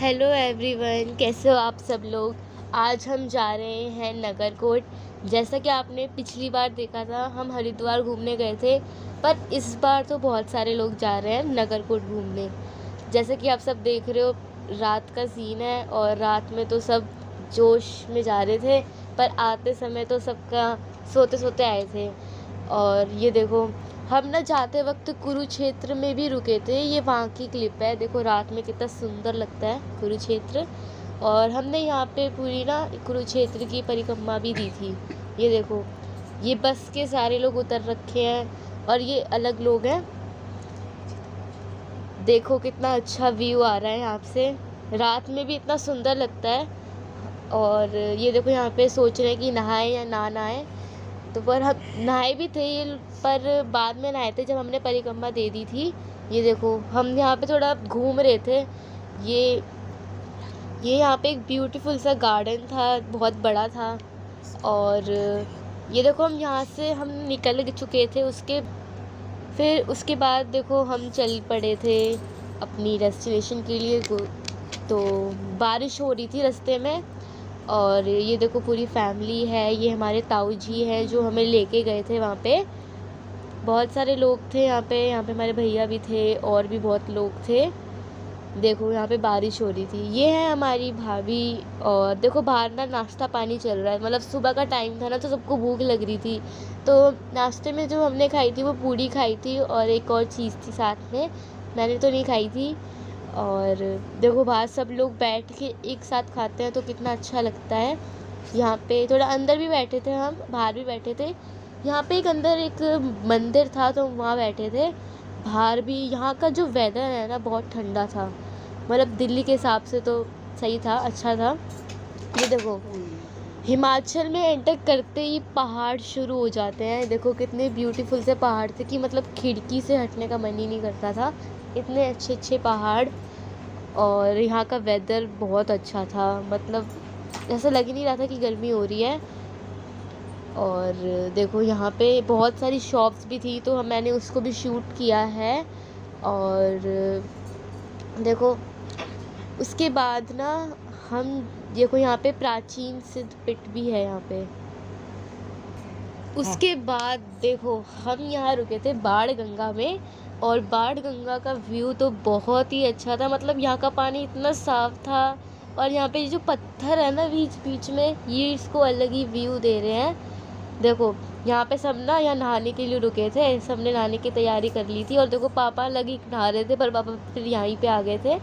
Hello everyone, कैसे हो आप सब लोग। आज हम जा रहे हैं नगरकोट। जैसा कि आपने पिछली बार देखा था, हम हरिद्वार घूमने गए थे, पर इस बार तो बहुत सारे लोग जा रहे हैं नगरकोट घूमने। जैसा कि आप सब देख रहे हो, रात का सीन है और रात में तो सब जोश में जा रहे थे, पर आते समय तो सबका सोते सोते आए थे। और ये देखो, हम ना जाते वक्त कुरुक्षेत्र में भी रुके थे। ये वहाँ की क्लिप है, देखो रात में कितना सुंदर लगता है कुरुक्षेत्र। और हमने यहाँ पे पूरी ना कुरुक्षेत्र की परिक्रमा भी दी थी। ये देखो, ये बस के सारे लोग उतर रखे हैं और ये अलग लोग हैं। देखो कितना अच्छा व्यू आ रहा है यहाँ से, रात में भी इतना सुंदर लगता है। और ये देखो, यहाँ पे सोच रहे हैं कि नहाए या ना नहाए, तो पर हम नहाए भी थे ये, पर बाद में नहाए थे जब हमने परिक्रमा दे दी थी। ये देखो, हम यहाँ पे थोड़ा घूम रहे थे। ये ये यहाँ पे एक ब्यूटीफुल सा गार्डन था, बहुत बड़ा था। और ये देखो, हम यहाँ से हम निकल चुके थे। फिर उसके बाद देखो, हम चल पड़े थे अपनी डेस्टिनेशन के लिए। तो बारिश हो रही थी रास्ते में। और ये देखो, पूरी फैमिली है, ये हमारे ताऊ जी हैं जो हमें लेके गए थे वहाँ पे। बहुत सारे लोग थे यहाँ पे हमारे भैया भी थे और भी बहुत लोग थे। देखो यहाँ पे बारिश हो रही थी। ये है हमारी भाभी। और देखो, बाहर ना नाश्ता पानी चल रहा है, मतलब सुबह का टाइम था ना, तो सबको भूख लग रही थी। तो नाश्ते में जो हमने खाई थी वो पूड़ी खाई थी और एक और चीज़ थी साथ में, मैंने तो नहीं खाई थी। और देखो, बाहर सब लोग बैठ के एक साथ खाते हैं तो कितना अच्छा लगता है। यहाँ पे थोड़ा अंदर भी बैठे थे, हम बाहर भी बैठे थे। यहाँ पे एक अंदर एक मंदिर था तो वहाँ बैठे थे। बाहर भी यहाँ का जो वेदर है ना, बहुत ठंडा था, मतलब दिल्ली के हिसाब से तो सही था, अच्छा था। ये देखो, हिमाचल में एंटर करते ही पहाड़ शुरू हो जाते हैं। देखो कितने ब्यूटीफुल से पहाड़ थे कि मतलब खिड़की से हटने का मन ही नहीं करता था, इतने अच्छे अच्छे पहाड़। और यहाँ का वेदर बहुत अच्छा था, मतलब ऐसा लग ही नहीं रहा था कि गर्मी हो रही है। और देखो, यहाँ पे बहुत सारी शॉप्स भी थी तो मैंने उसको भी शूट किया है। और देखो, उसके बाद ना हम देखो, यहाँ पे प्राचीन सिद्ध पीठ भी है यहाँ पे। उसके बाद देखो, हम यहाँ रुके थे बाण गंगा में। और बाण गंगा का व्यू तो बहुत ही अच्छा था, मतलब यहाँ का पानी इतना साफ था। और यहाँ पे जो पत्थर है ना बीच बीच में, ये इसको अलग ही व्यू दे रहे हैं। देखो, यहाँ पे सब ना यहाँ नहाने के लिए रुके थे, सबने नहाने की तैयारी कर ली थी। और देखो, पापा लगी नहा रहे थे, पर पापा फिर यहीं पे आ गए थे।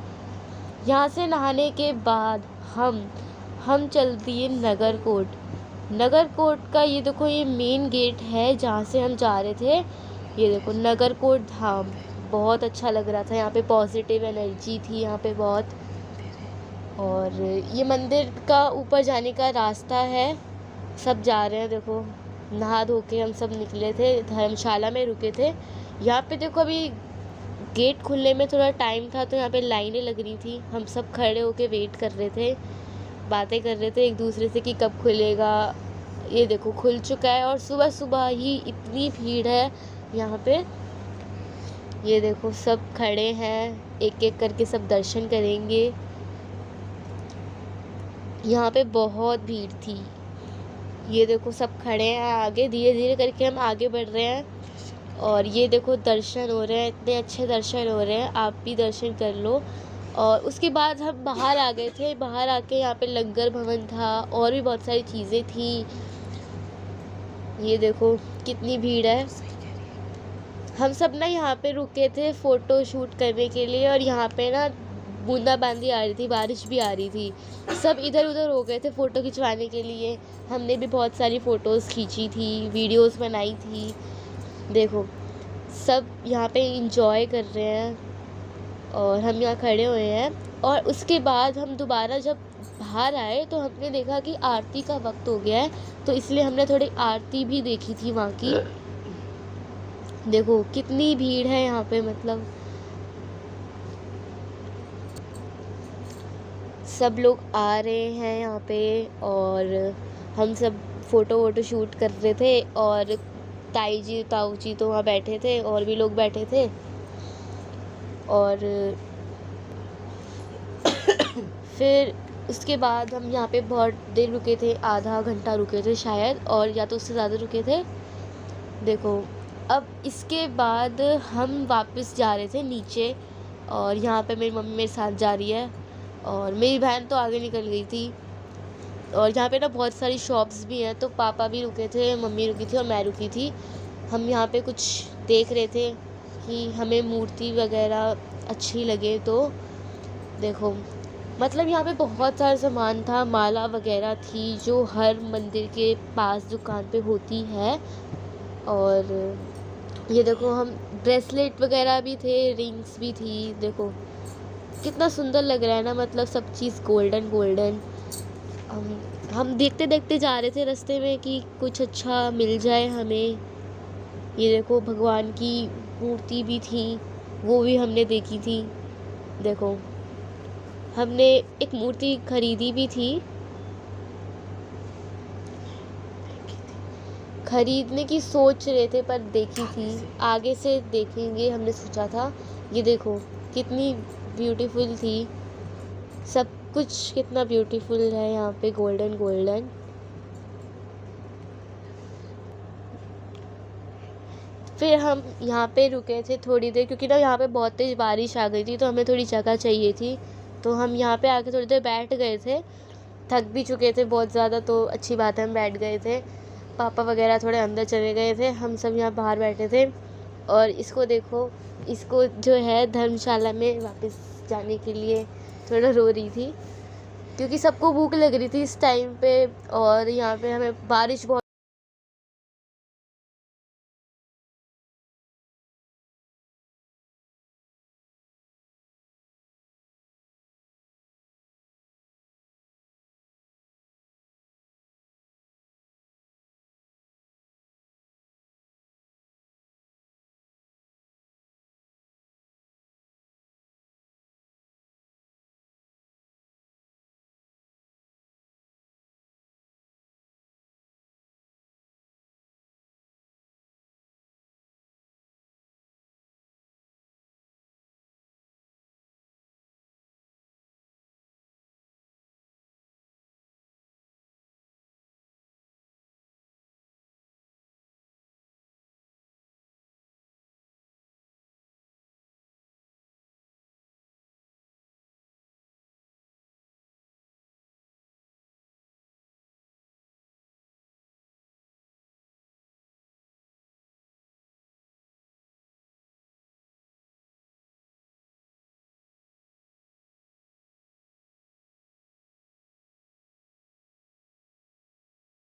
यहाँ से नहाने के बाद हम चल दिए नगरकोट। नगरकोट का ये देखो, ये मेन गेट है जहाँ से हम जा रहे थे। ये देखो, नगरकोट धाम बहुत अच्छा लग रहा था, यहाँ पे पॉजिटिव एनर्जी थी यहाँ पे बहुत। और ये मंदिर का ऊपर जाने का रास्ता है, सब जा रहे हैं। देखो, नहा धो के हम सब निकले थे, धर्मशाला में रुके थे। यहाँ पे देखो, अभी गेट खुलने में थोड़ा टाइम था तो यहाँ पे लाइनें लग रही थी, हम सब खड़े होके वेट कर रहे थे, बातें कर रहे थे एक दूसरे से कि कब खुलेगा। ये देखो, खुल चुका है और सुबह सुबह ही इतनी भीड़ है यहाँ पे। ये देखो, सब खड़े हैं, एक एक करके सब दर्शन करेंगे। यहाँ पे बहुत भीड़ थी। ये देखो, सब खड़े हैं आगे, धीरे धीरे करके हम आगे बढ़ रहे हैं। और ये देखो, दर्शन हो रहे हैं, इतने अच्छे दर्शन हो रहे हैं, आप भी दर्शन कर लो। और उसके बाद हम बाहर आ गए थे। बाहर आके यहाँ पे लंगर भवन था और भी बहुत सारी चीज़ें थी। ये देखो कितनी भीड़ है। हम सब ना यहाँ पे रुके थे फ़ोटो शूट करने के लिए। और यहाँ पे ना बूंदाबांदी आ रही थी, बारिश भी आ रही थी, सब इधर उधर हो गए थे फ़ोटो खिंचवाने के लिए। हमने भी बहुत सारी फ़ोटोज़ खींची थी, वीडियोस बनाई थी। देखो, सब यहाँ पे इंजॉय कर रहे हैं और हम यहाँ खड़े हुए हैं। और उसके बाद हम दोबारा जब बाहर आए तो हमने देखा कि आरती का वक्त हो गया है, तो इसलिए हमने थोड़ी आरती भी देखी थी वहाँ की। देखो कितनी भीड़ है यहाँ पे, मतलब सब लोग आ रहे हैं यहाँ पे। और हम सब फ़ोटो वोटो शूट कर रहे थे। और ताई जी ताऊ जी तो वहाँ बैठे थे और भी लोग बैठे थे। और फिर उसके बाद हम यहाँ पे बहुत देर रुके थे, आधा घंटा रुके थे शायद, और या तो उससे ज़्यादा रुके थे। देखो, अब इसके बाद हम वापस जा रहे थे नीचे, और यहाँ पे मेरी मम्मी मेरे साथ जा रही है और मेरी बहन तो आगे निकल गई थी। और यहाँ पे ना बहुत सारी शॉप्स भी हैं, तो पापा भी रुके थे, मम्मी रुकी थी और मैं रुकी थी। हम यहाँ पे कुछ देख रहे थे कि हमें मूर्ति वगैरह अच्छी लगे, तो देखो मतलब यहाँ पे बहुत सारा सामान था, माला वगैरह थी जो हर मंदिर के पास दुकान पे होती है। और ये देखो, हम ब्रेसलेट वगैरह भी थे, रिंग्स भी थी। देखो कितना सुंदर लग रहा है ना, मतलब सब चीज़ गोल्डन गोल्डन। हम देखते देखते जा रहे थे रास्ते में कि कुछ अच्छा मिल जाए हमें। ये देखो, भगवान की मूर्ति भी थी, वो भी हमने देखी थी। देखो, हमने एक मूर्ति खरीदी भी थी, खरीदने की सोच रहे थे पर देखी थी, आगे से देखेंगे हमने सोचा था। ये देखो कितनी ब्यूटीफुल थी, सब कुछ कितना ब्यूटीफुल है यहाँ पे, गोल्डन गोल्डन। फिर हम यहाँ पे रुके थे थोड़ी देर, क्योंकि ना यहाँ पे बहुत तेज़ बारिश आ गई थी, तो हमें थोड़ी जगह चाहिए थी। तो हम यहाँ पे आके थोड़ी देर बैठ गए थे, थक भी चुके थे बहुत ज़्यादा, तो अच्छी बात है हम बैठ गए थे। पापा वगैरह थोड़े अंदर चले गए थे, हम सब यहाँ बाहर बैठे थे। और इसको देखो, इसको जो है धर्मशाला में वापस जाने के लिए थोड़ा रो रही थी, क्योंकि सबको भूख लग रही थी इस टाइम पे, और यहाँ पे हमें बारिश बहुत